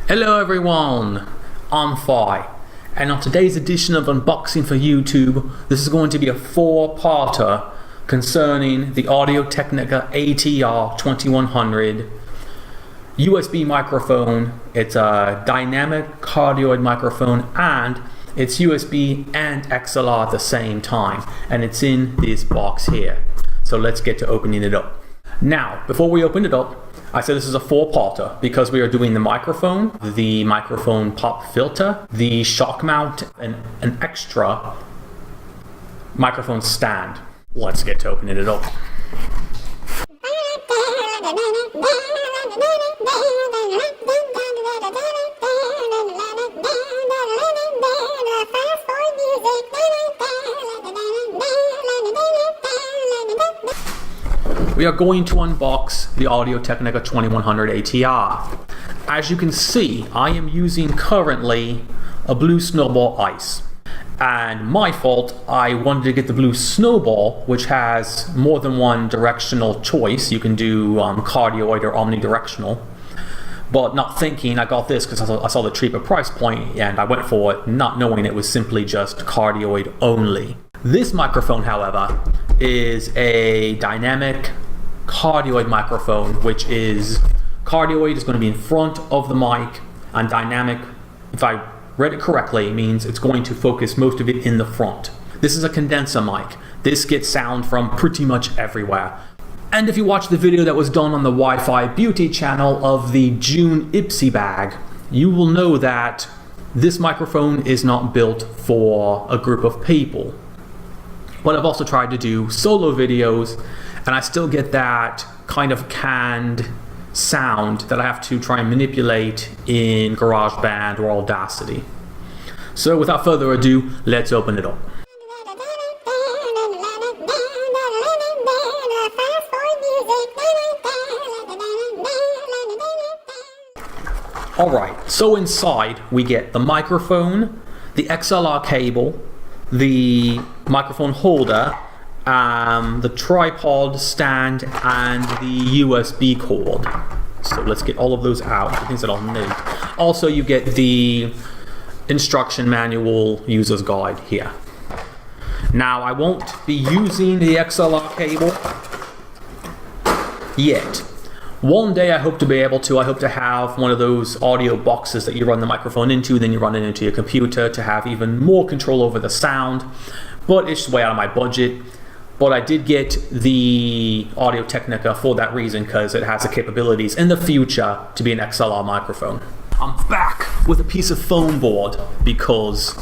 Hello everyone, I'm Fi, and on today's edition of Unboxing for YouTube, this is going to be a four-parter concerning the Audio-Technica ATR 2100 USB microphone. It's a dynamic cardioid microphone and it's USB and XLR at the same time, and it's in this box here. So let's get to opening it up. Now, before we open it up, I said this is a four-parter because we are doing the microphone pop filter, the shock mount, and an extra microphone stand. Let's get to opening it up. We are going to unbox the Audio-Technica 2100 ATR. As you can see, I am using currently a blue Snowball ICE. And my fault, I wanted to get the blue Snowball, which has more than one directional choice. You can do cardioid or omnidirectional. But not thinking, I got this because I saw the cheaper price point and I went for it, not knowing it was simply just cardioid only. This microphone, however, is a dynamic cardioid microphone, which is cardioid is going to be in front of the mic, and dynamic, if I read it correctly, means it's going to focus most of it in the front. This is a condenser mic. This gets sound from pretty much everywhere. And if you watch the video that was done on the Wi-Fi Beauty channel of the June Ipsy bag, you will know that this microphone is not built for a group of people. But I've also tried to do solo videos, and I still get that kind of canned sound that I have to try and manipulate in GarageBand or Audacity. So without further ado, let's open it up. Alright, so inside we get the microphone, the XLR cable, the microphone holder, the tripod stand, and the USB cord. So let's get all of those out, the things that I'll need. Also, you get the instruction manual user's guide here. Now, I won't be using the XLR cable yet. One day I hope to be able to. I hope to have one of those audio boxes that you run the microphone into, then you run it into your computer to have even more control over the sound. But it's way out of my budget. But I did get the Audio-Technica for that reason, because it has the capabilities in the future to be an XLR microphone. I'm back with a piece of foam board because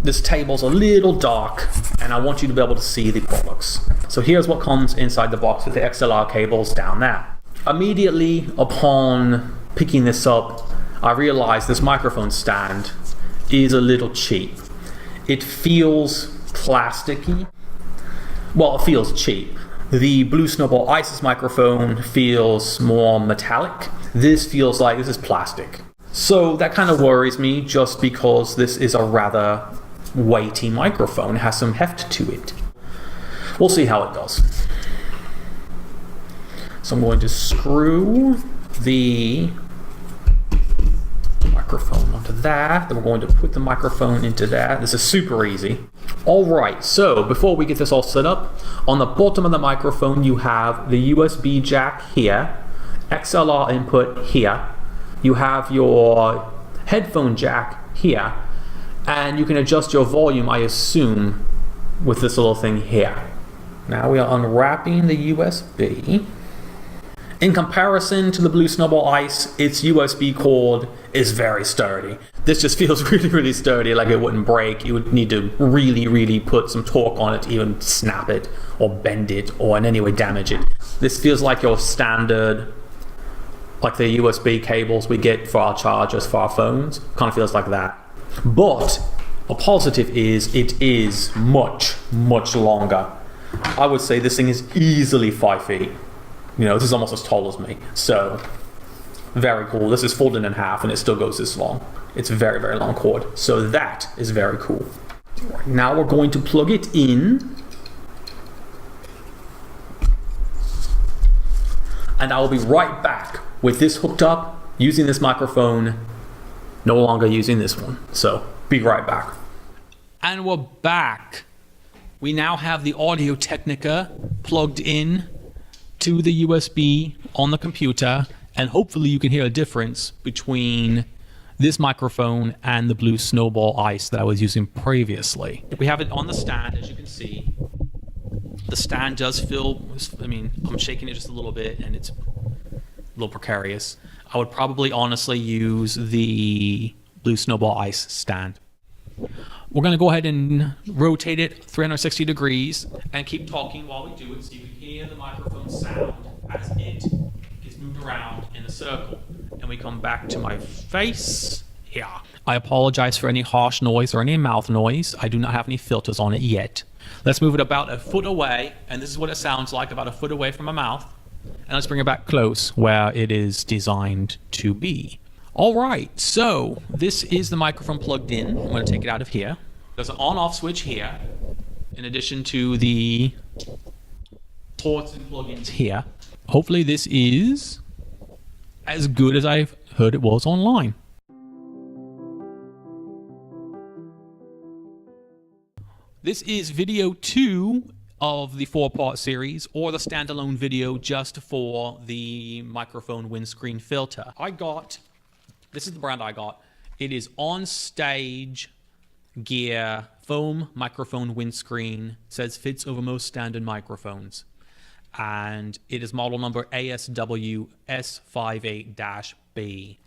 this table's a little dark and I want you to be able to see the products. So here's what comes inside the box with the XLR cables down there. Immediately upon picking this up, I realized this microphone stand is a little cheap. It feels plasticky. Well, it feels cheap. The blue Snowball ICE's microphone feels more metallic. This feels like this is plastic. So that kind of worries me, just because this is a rather weighty microphone. It has some heft to it. We'll see how it does. So I'm going to screw the microphone onto that. Then we're going to put the microphone into that. This is super easy. Alright, so before we get this all set up, on the bottom of the microphone you have the USB jack here, XLR input here, you have your headphone jack here, and you can adjust your volume, I assume, with this little thing here. Now we are unwrapping the USB. In comparison to the blue Snowball ICE, its USB cord is very sturdy. This just feels really sturdy, like it wouldn't break. You would need to really put some torque on it to even snap it or bend it or in any way damage it. This feels like your standard, like the USB cables we get for our chargers for our phones. Kind of feels like that. But a positive is it is much longer. I would say this thing is easily 5 feet. You know, this is almost as tall as me. So, very cool. This is folded in half and it still goes this long. It's a very long cord. So that is very cool. Right, now we're going to plug it in. And I will be right back with this hooked up using this microphone, no longer using this one. So be right back. And we're back. We now have the Audio Technica plugged in to the USB on the computer, and hopefully you can hear a difference between this microphone and the blue Snowball ICE that I was using previously. We have it on the stand, as you can see. The stand does feel, I mean, I'm shaking it just a little bit and it's a little precarious. I would probably honestly use the blue Snowball ICE stand. We're going to go ahead and rotate it 360 degrees and keep talking while we do it so you can hear the microphone sound as it gets moved around in a circle. And we come back to my face here. I apologize for any harsh noise or any mouth noise. I do not have any filters on it yet. Let's move it about a foot away, and this is what it sounds like about a foot away from my mouth. And let's bring it back close where it is designed to be. All right, so this is the microphone plugged in. I'm going to take it out of here. There's an on-off switch here, in addition to the ports and plugins here. Hopefully this is as good as I've heard it was online. This is video 2 of the 4-part series, or the standalone video just for the microphone windscreen filter. This is the brand I got. It is On Stage Gear foam microphone windscreen. Says fits over most standard microphones. And it is model number ASW S58-B.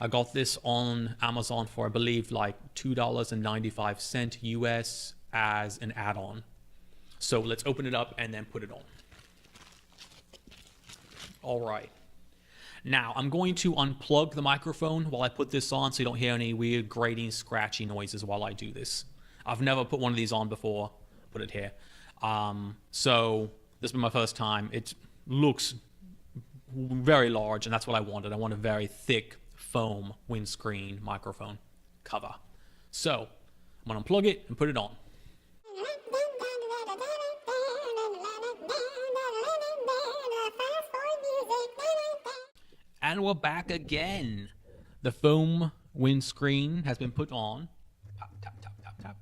I got this on Amazon for, I believe, like $2.95 US as an add-on. So let's open it up and then put it on. All right. Now, I'm going to unplug the microphone while I put this on so you don't hear any weird grating, scratchy noises while I do this. I've never put one of these on before. Put it here. So this will be my first time. It looks very large, and that's what I wanted. I want a very thick foam windscreen microphone cover. So I'm going to unplug it and put it on. And we're back again. The foam windscreen has been put on. Tap, tap, tap, tap, tap.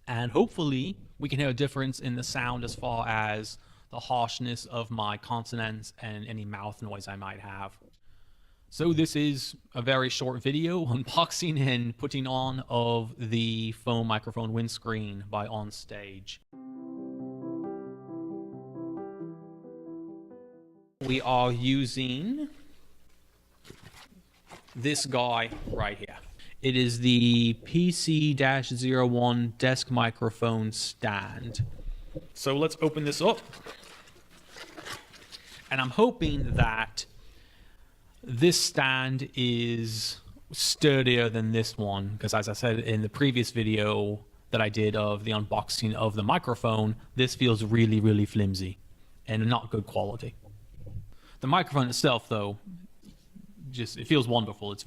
And hopefully we can hear a difference in the sound as far as the harshness of my consonants and any mouth noise I might have. So this is a very short video unboxing and putting on of the foam microphone windscreen by On Stage. We are using this guy right here. It is the PC-01 desk microphone stand. So let's open this up. And I'm hoping that this stand is sturdier than this one, because as I said in the previous video that I did of the unboxing of the microphone, this feels really, really flimsy and not good quality. The microphone itself, though, it feels wonderful. It's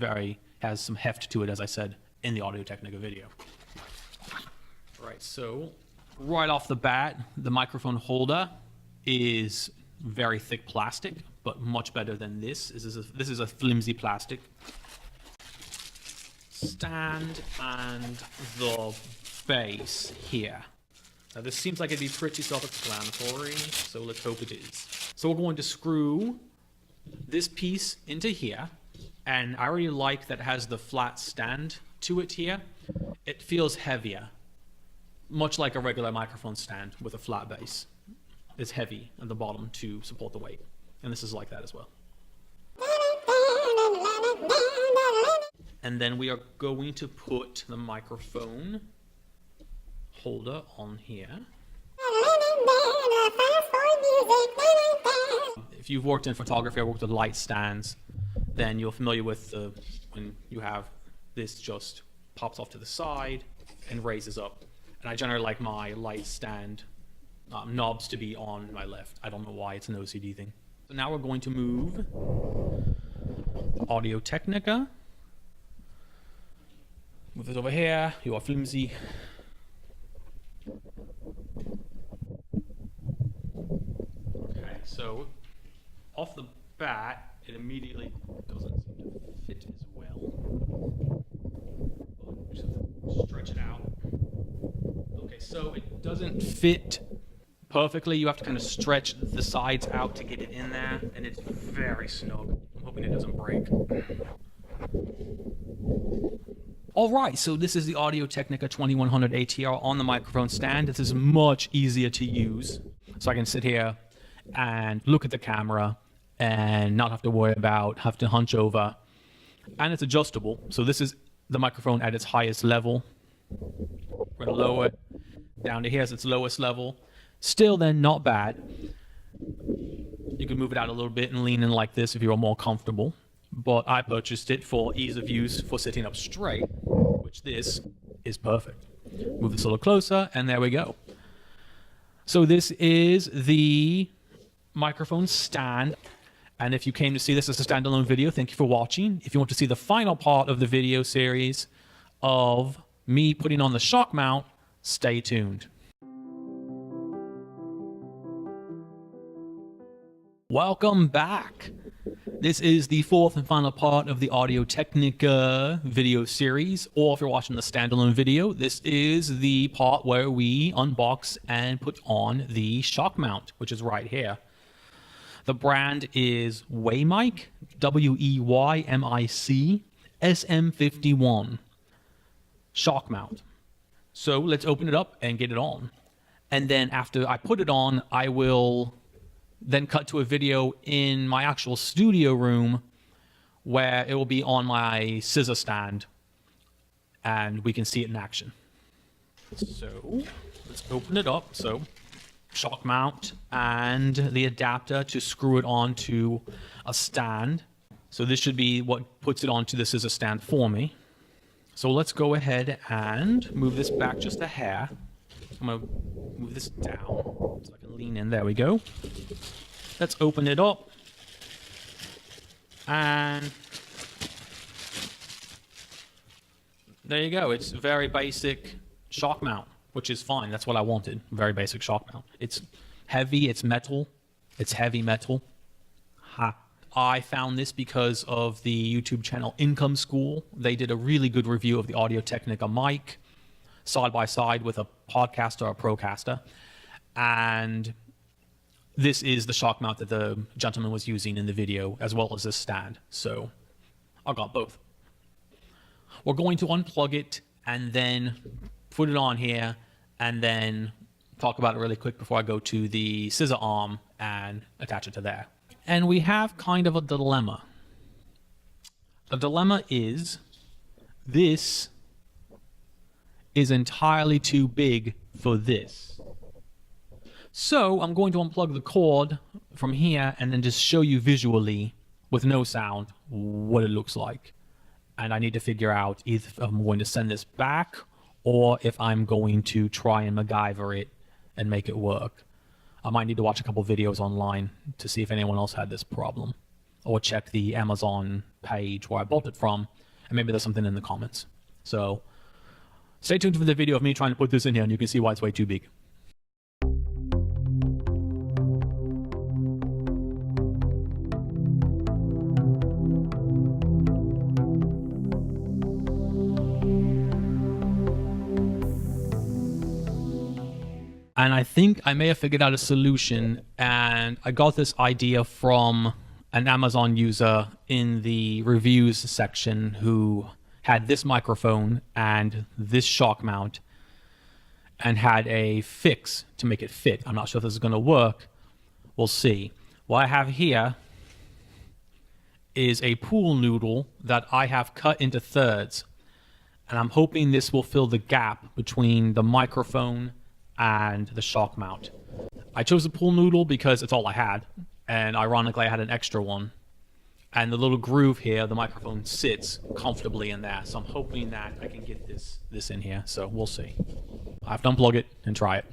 has some heft to it, as I said in the Audio Technica video. All right, so right off the bat, the microphone holder is very thick plastic, but much better than this. This is a flimsy plastic stand, and the base here. Now this seems like it'd be pretty self-explanatory, so let's hope it is. So we're going to screw this piece into here, and I really like that it has the flat stand to it here. It feels heavier, much like a regular microphone stand with a flat base. It's heavy at the bottom to support the weight, and this is like that as well. And then we are going to put the microphone holder on here. If you've worked in photography or worked with light stands, then you're familiar with when you have this just pops off to the side and raises up. And I generally like my light stand knobs to be on my left. I don't know why, it's an OCD thing. So now we're going to move Audio Technica. Move this over here. You are flimsy. Okay, so off the bat, it immediately doesn't seem to fit as well. Just stretch it out. Okay, so it doesn't fit perfectly. You have to kind of stretch the sides out to get it in there, and it's very snug. I'm hoping it doesn't break. Alright, so this is the Audio Technica 2100 ATR on the microphone stand. This is much easier to use. So I can sit here and look at the camera and not have to worry about having to hunch over. And it's adjustable. So this is the microphone at its highest level. We're going to lower it down to here as its lowest level. Still then not bad. You can move it out a little bit and lean in like this if you're more comfortable. But I purchased it for ease of use for sitting up straight, which this is perfect. Move this a little closer, and there we go. So this is the microphone stand. And if you came to see this as a standalone video, thank you for watching. If you want to see the final part of the video series of me putting on the shock mount, stay tuned. Welcome back. This is the fourth and final part of the Audio Technica video series, or if you're watching the standalone video, this is the part where we unbox and put on the shock mount, which is right here. The brand is Weymic, W-E-Y-M-I-C, SM51 shock mount. So let's open it up and get it on. And then after I put it on, I will then cut to a video in my actual studio room where it will be on my scissor stand and we can see it in action. So let's open it up. So shock mount and the adapter to screw it onto a stand. So this should be what puts it onto the scissor stand for me. So let's go ahead and move this back just a hair. I'm going to move this down so I can lean in. There we go. Let's open it up. And there you go. It's a very basic shock mount, which is fine. That's what I wanted. Very basic shock mount. It's heavy. It's metal. It's heavy metal. Ha. I found this because of the YouTube channel Income School. They did a really good review of the Audio Technica mic side by side with a podcaster or a Procaster. And this is the shock mount that the gentleman was using in the video, as well as this stand. So I got both. We're going to unplug it and then put it on here and then talk about it really quick before I go to the scissor arm and attach it to there. And we have kind of a dilemma. The dilemma is this is entirely too big for this. So I'm going to unplug the cord from here and then just show you visually with no sound what it looks like. And I need to figure out if I'm going to send this back or if I'm going to try and MacGyver it and make it work. I might need to watch a couple videos online to see if anyone else had this problem, or check the Amazon page where I bought it from, and maybe there's something in the comments. So stay tuned for the video of me trying to put this in here and you can see why it's way too big. And I think I may have figured out a solution, and I got this idea from an Amazon user in the reviews section who had this microphone and this shock mount and had a fix to make it fit. I'm not sure if this is going to work. We'll see. What I have here is a pool noodle that I have cut into thirds, and I'm hoping this will fill the gap between the microphone and the shock mount. I chose the pool noodle because it's all I had, and ironically I had an extra one. And the little groove here, the microphone sits comfortably in there, so I'm hoping that I can get this in here, so we'll see. I have to unplug it and try it.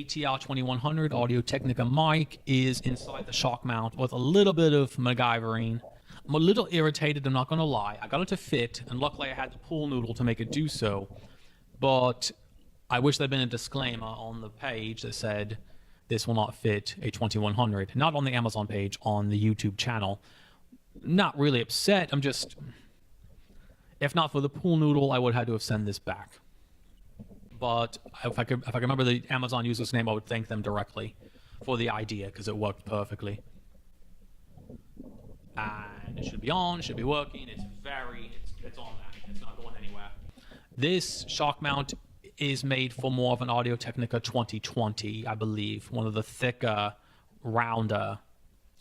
ATR 2100 Audio Technica mic is inside the shock mount with a little bit of MacGyvering. I'm a little irritated, I'm not going to lie. I got it to fit, and luckily I had the pool noodle to make it do so. But I wish there'd been a disclaimer on the page that said this will not fit a 2100. Not on the Amazon page, on the YouTube channel. Not really upset, I'm just... If not for the pool noodle, I would have had to have sent this back. But if I could remember the Amazon user's name, I would thank them directly for the idea, because it worked perfectly. And it should be on, it should be working, it's on there, it's not going anywhere. This shock mount is made for more of an Audio Technica 2020, I believe, one of the thicker, rounder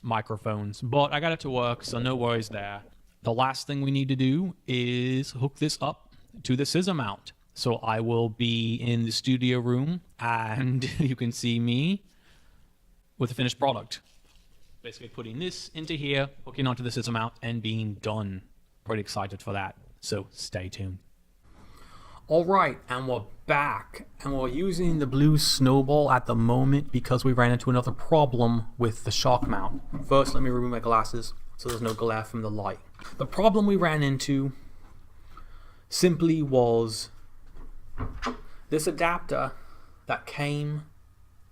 microphones. But I got it to work, so no worries there. The last thing we need to do is hook this up to the scissor mount. So I will be in the studio room, and you can see me with the finished product. Basically putting this into here, hooking onto the scissor mount, and being done. Pretty excited for that, so stay tuned. Alright, and we're back, and we're using the blue Snowball at the moment because we ran into another problem with the shock mount. First, let me remove my glasses so there's no glare from the light. The problem we ran into simply was this adapter that came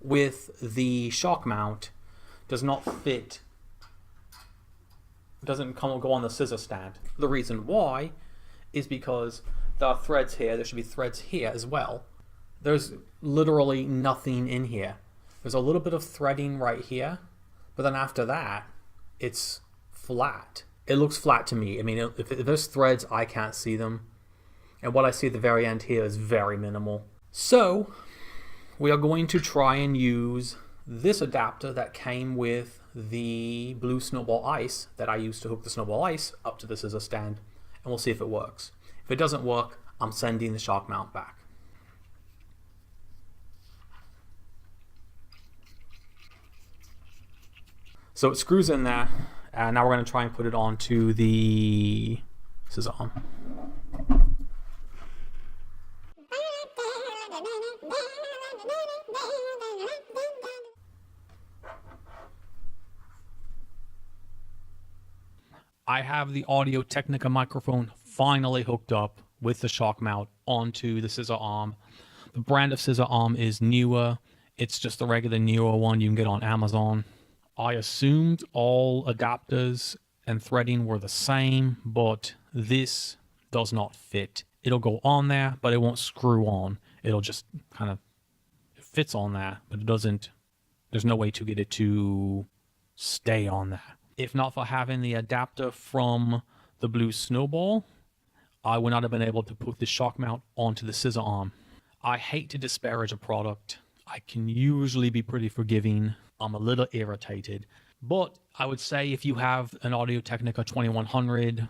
with the shock mount does not fit. It doesn't go on the scissor stand. The reason why is because there are threads here. There should be threads here as well. There's literally nothing in here. There's a little bit of threading right here, but then after that, it's flat. It looks flat to me. I mean, if there's threads, I can't see them. And what I see at the very end here is very minimal. So, we are going to try and use this adapter that came with the blue Snowball ICE that I used to hook the Snowball ICE up to the scissor stand, and we'll see if it works. If it doesn't work, I'm sending the shock mount back. So it screws in there, and now we're going to try and put it onto the scissor arm. I have the Audio Technica microphone finally hooked up with the shock mount onto the scissor arm. The brand of scissor arm is Neewer. It's just the regular Neewer one you can get on Amazon. I assumed all adapters and threading were the same, but this does not fit. It'll go on there, but it won't screw on. It'll just kind of, it fits on there, but it doesn't, there's no way to get it to stay on there. If not for having the adapter from the blue Snowball, I would not have been able to put the shock mount onto the scissor arm. I hate to disparage a product. I can usually be pretty forgiving. I'm a little irritated. But I would say if you have an Audio Technica 2100,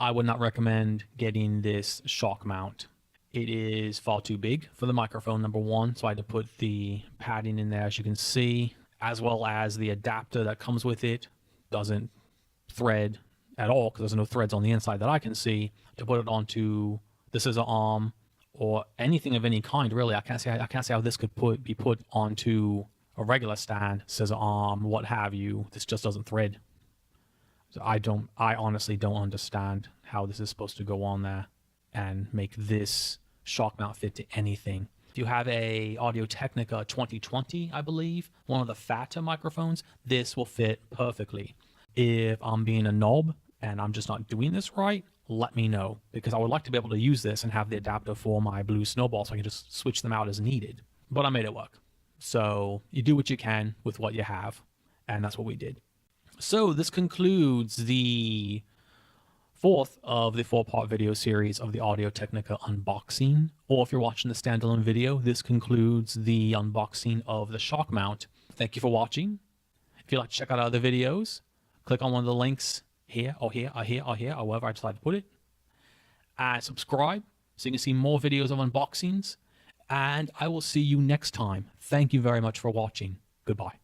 I would not recommend getting this shock mount. It is far too big for the microphone, number one, so I had to put the padding in there, as you can see, as well as the adapter that comes with it. Doesn't thread at all because there's no threads on the inside that I can see to put it onto the scissor arm or anything of any kind, really. I can't see how this could be put onto a regular stand, scissor arm, what have you. This just doesn't thread. So I honestly don't understand how this is supposed to go on there and make this shock mount fit to anything. If you have a Audio Technica 2020, I believe, one of the fatter microphones, this will fit perfectly. If I'm being a knob and I'm just not doing this right, let me know, because I would like to be able to use this and have the adapter for my blue Snowball so I can just switch them out as needed. But I made it work. So you do what you can with what you have, and that's what we did. So this concludes the fourth of the 4-part video series of the Audio Technica unboxing. Or if you're watching the standalone video, this concludes the unboxing of the shock mount. Thank you for watching. If you'd like to check out other videos, click on one of the links here, or here, or here, or here, or wherever I decide to put it. And subscribe so you can see more videos of unboxings. And I will see you next time. Thank you very much for watching. Goodbye.